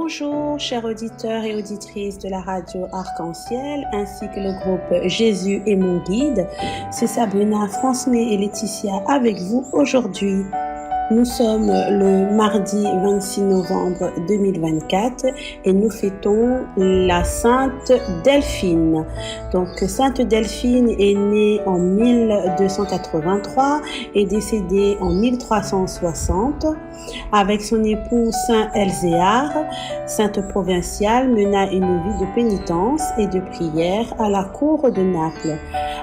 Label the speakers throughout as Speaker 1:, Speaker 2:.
Speaker 1: Bonjour, chers auditeurs et auditrices de la radio Arc-en-Ciel, ainsi que le groupe Jésus est mon guide. C'est Sabrina, François et Laetitia avec vous aujourd'hui. Nous sommes le mardi 26 novembre 2024 et nous fêtons la Sainte Delphine. Donc, Sainte Delphine est née en 1283 et décédée en 1360. Avec son époux Saint Elzéar, sainte provinciale mena une vie de pénitence et de prière à la cour de Naples.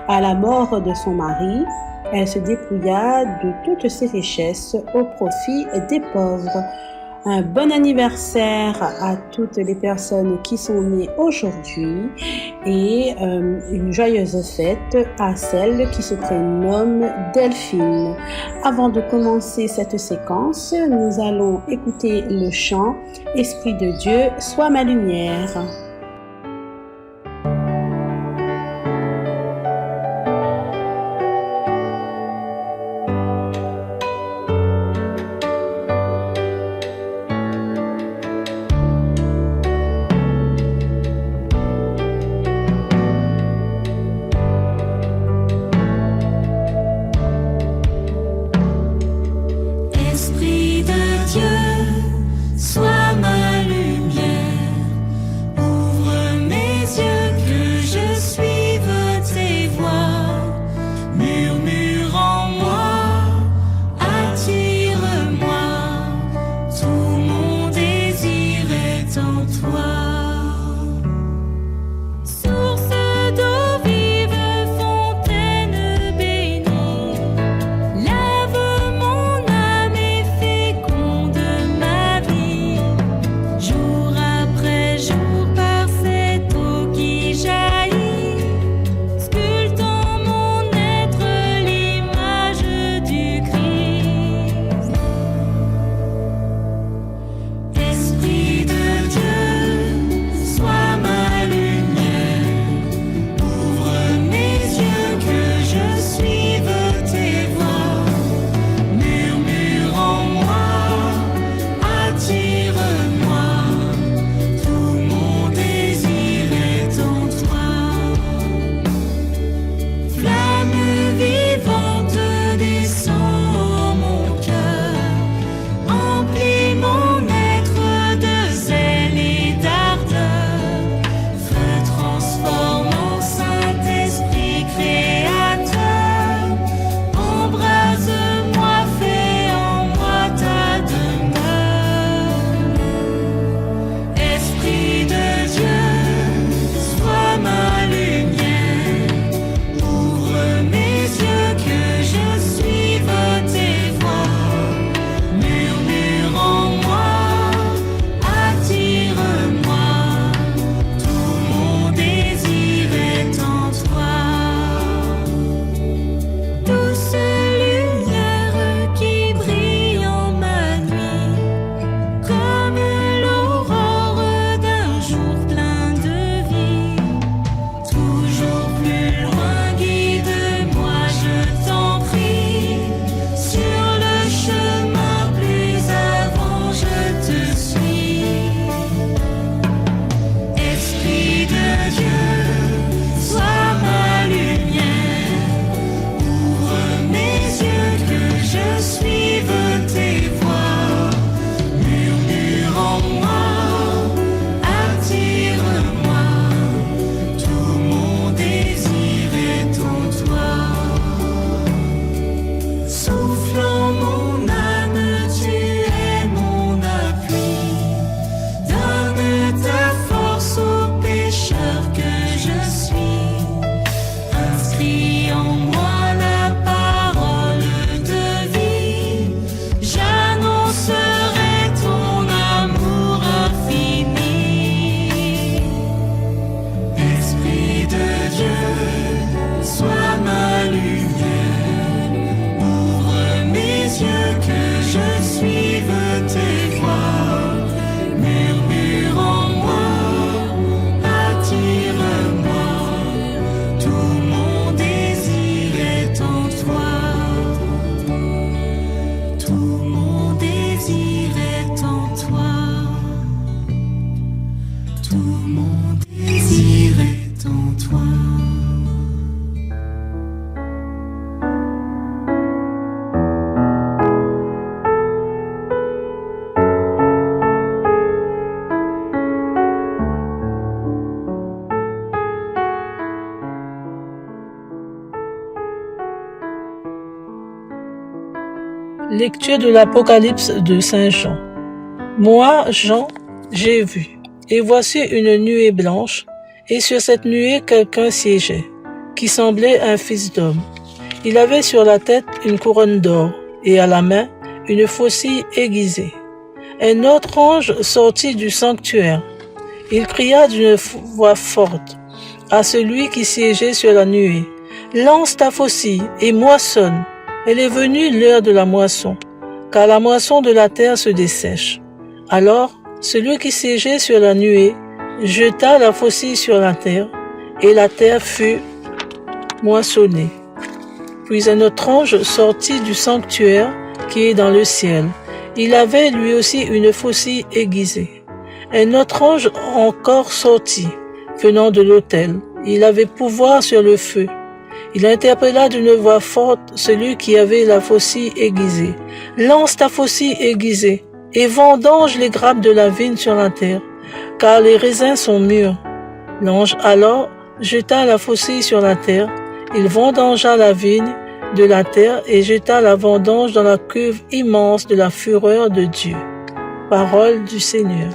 Speaker 1: À la mort de son mari, elle se dépouilla de toutes ses richesses au profit des pauvres. Un bon anniversaire à toutes les personnes qui sont nées aujourd'hui et une joyeuse fête à celle qui se prénomme Delphine. Avant de commencer cette séquence, nous allons écouter le chant « Esprit de Dieu, sois ma lumière ».
Speaker 2: Esprit de Dieu, sois ma lumière, mon désir est en toi.
Speaker 3: Lecture de l'Apocalypse de Saint Jean. Moi, Jean, j'ai vu, et voici une nuée blanche, et sur cette nuée quelqu'un siégeait, qui semblait un fils d'homme. Il avait sur la tête une couronne d'or, et à la main une faucille aiguisée. Un autre ange sortit du sanctuaire. Il cria d'une voix forte à celui qui siégeait sur la nuée, « Lance ta faucille et moissonne. Elle est venue l'heure de la moisson, car la moisson de la terre se dessèche. » Alors, celui qui siégeait sur la nuée jeta la faucille sur la terre, et la terre fut moissonnée. Puis un autre ange sortit du sanctuaire qui est dans le ciel. Il avait lui aussi une faucille aiguisée. Un autre ange encore sortit, venant de l'autel. Il avait pouvoir sur le feu. Il interpella d'une voix forte celui qui avait la faucille aiguisée. « Lance ta faucille aiguisée et vendange les grappes de la vigne sur la terre, car les raisins sont mûrs. » L'ange alors jeta la faucille sur la terre. Il vendangea la vigne de la terre et jeta la vendange dans la cuve immense de la fureur de Dieu. Parole du Seigneur.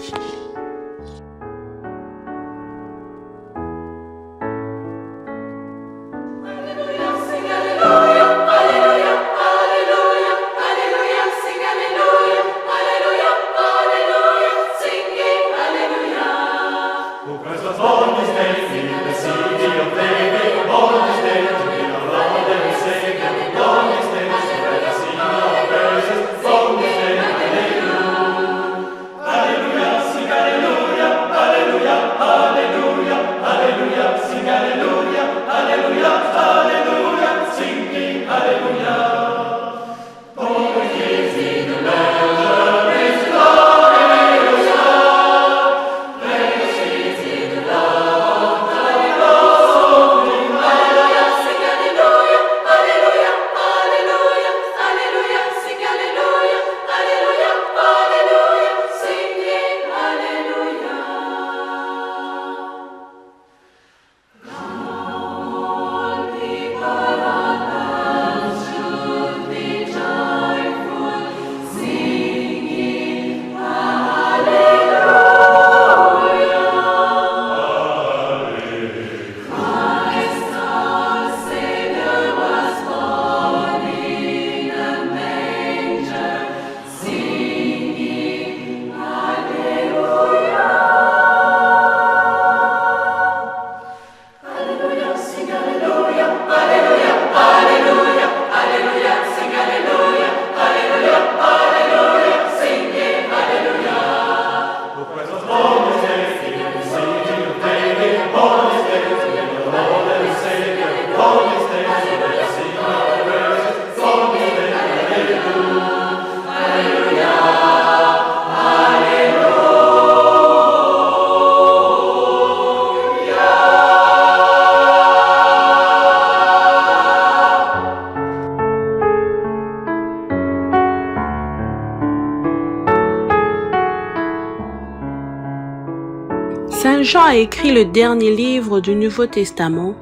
Speaker 1: Saint Jean a écrit le dernier livre du Nouveau Testament,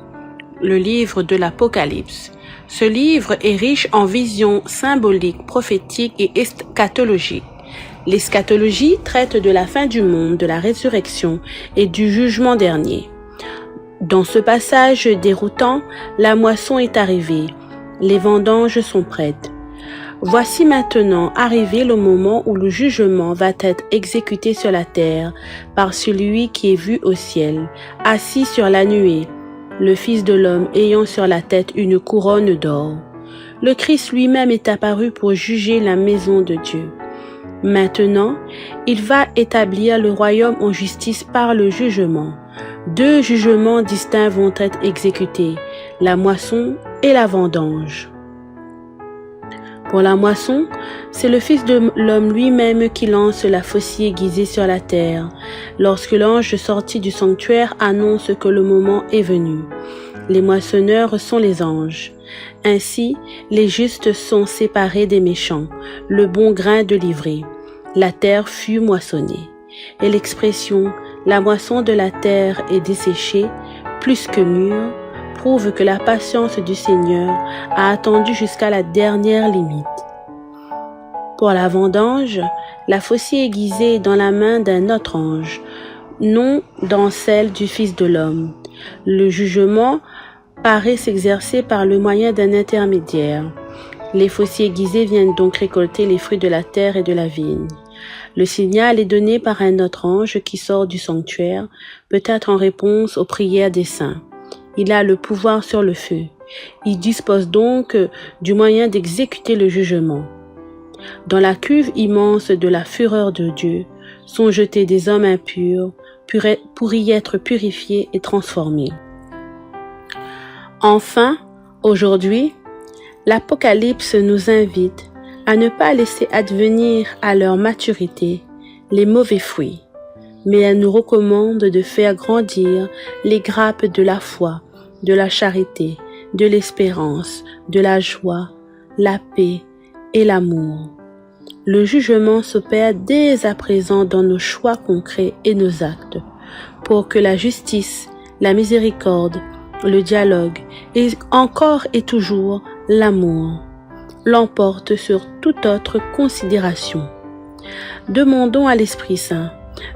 Speaker 1: le livre de l'Apocalypse. Ce livre est riche en visions symboliques, prophétiques et eschatologiques. L'eschatologie traite de la fin du monde, de la résurrection et du jugement dernier. Dans ce passage déroutant, la moisson est arrivée, les vendanges sont prêtes. Voici maintenant arrivé le moment où le jugement va être exécuté sur la terre par celui qui est vu au ciel, assis sur la nuée, le Fils de l'homme ayant sur la tête une couronne d'or. Le Christ lui-même est apparu pour juger la maison de Dieu. Maintenant, il va établir le royaume en justice par le jugement. 2 jugements distincts vont être exécutés, la moisson et la vendange. Pour la moisson, c'est le Fils de l'homme lui-même qui lance la faucille aiguisée sur la terre, lorsque l'ange sorti du sanctuaire annonce que le moment est venu. Les moissonneurs sont les anges. Ainsi, les justes sont séparés des méchants, le bon grain de l'ivraie. La terre fut moissonnée. Et l'expression « la moisson de la terre est desséchée, plus que mûre » prouve que la patience du Seigneur a attendu jusqu'à la dernière limite. Pour la vendange, la faucille aiguisée est dans la main d'un autre ange, non dans celle du Fils de l'homme. Le jugement paraît s'exercer par le moyen d'un intermédiaire. Les faucilles aiguisées viennent donc récolter les fruits de la terre et de la vigne. Le signal est donné par un autre ange qui sort du sanctuaire, peut-être en réponse aux prières des saints. Il a le pouvoir sur le feu. Il dispose donc du moyen d'exécuter le jugement. Dans la cuve immense de la fureur de Dieu sont jetés des hommes impurs pour y être purifiés et transformés. Enfin, aujourd'hui, l'Apocalypse nous invite à ne pas laisser advenir à leur maturité les mauvais fruits, mais elle nous recommande de faire grandir les grappes de la foi, de la charité, de l'espérance, de la joie, la paix et l'amour. Le jugement s'opère dès à présent dans nos choix concrets et nos actes, pour que la justice, la miséricorde, le dialogue et encore et toujours l'amour l'emportent sur toute autre considération. Demandons à l'Esprit Saint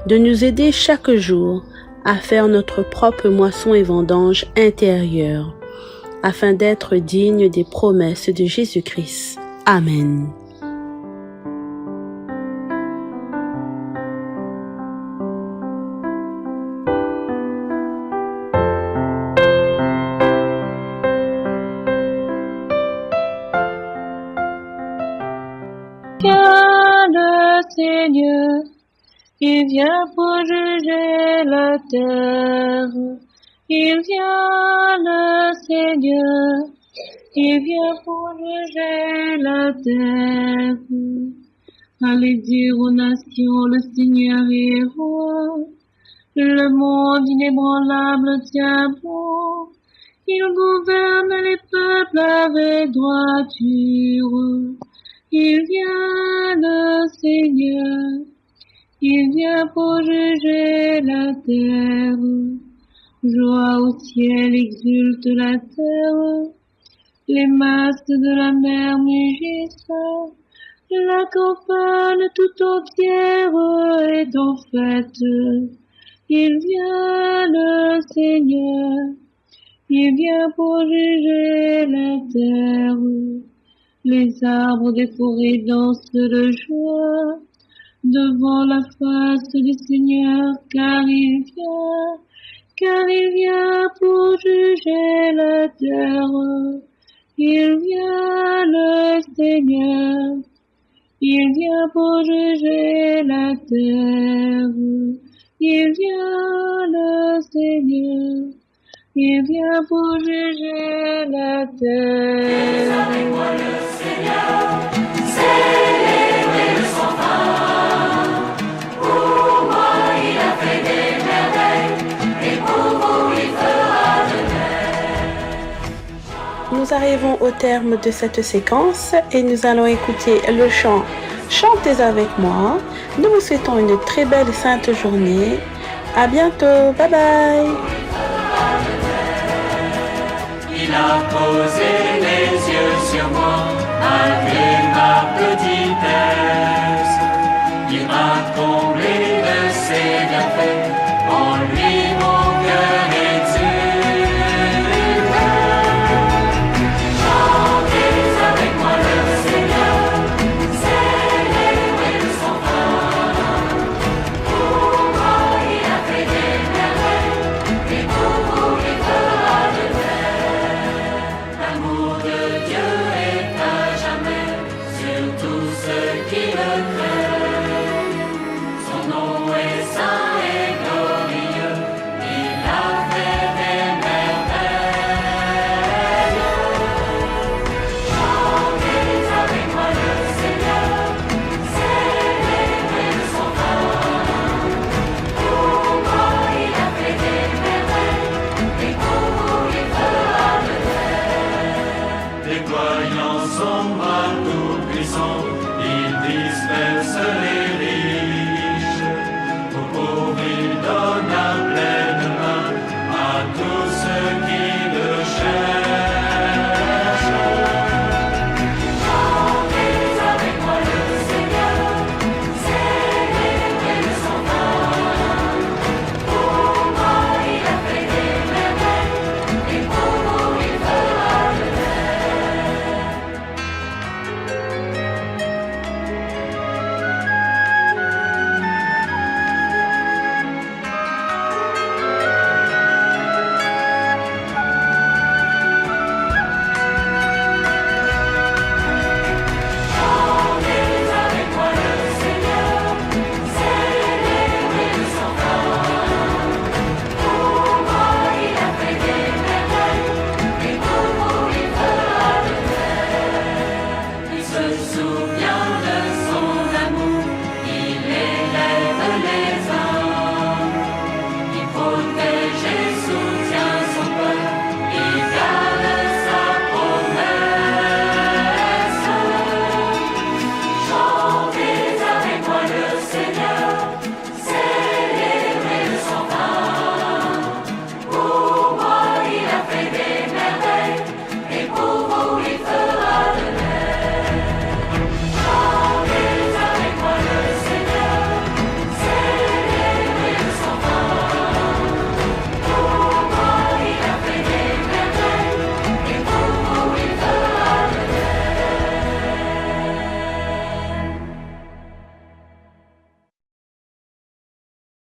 Speaker 1: de nous aider chaque jour à faire notre propre moisson et vendange intérieure, afin d'être dignes des promesses de Jésus-Christ. Amen.
Speaker 4: Vient le Seigneur, il vient pour juger la terre. Il vient le Seigneur, il vient pour juger la terre. Allez dire aux nations, le Seigneur est roi. Le monde inébranlable tient bon. Il gouverne les peuples avec droiture. Il vient le Seigneur, il vient pour juger la terre. Joie au ciel, exulte la terre. Les masses de la mer mugissent. La campagne tout entière est en fête. Il vient le Seigneur, il vient pour juger la terre. Les arbres des forêts dansent de joie devant la face du Seigneur, car il vient pour juger la terre. Il vient le Seigneur, il vient pour juger la terre. Il vient le Seigneur, il vient pour juger la terre.
Speaker 2: Célébrez-moi le Seigneur, célébrez-le sans fin. Pour moi, il a fait des merveilles, et pour vous, il fera de même.
Speaker 1: Nous arrivons au terme de cette séquence et nous allons écouter le chant « Chantez avec moi ». Nous vous souhaitons une très belle et sainte journée. À bientôt. Bye bye.
Speaker 2: Il a posé les yeux sur moi, malgré ma petitesse. Il m'a comblé de ses bienfaits, en lui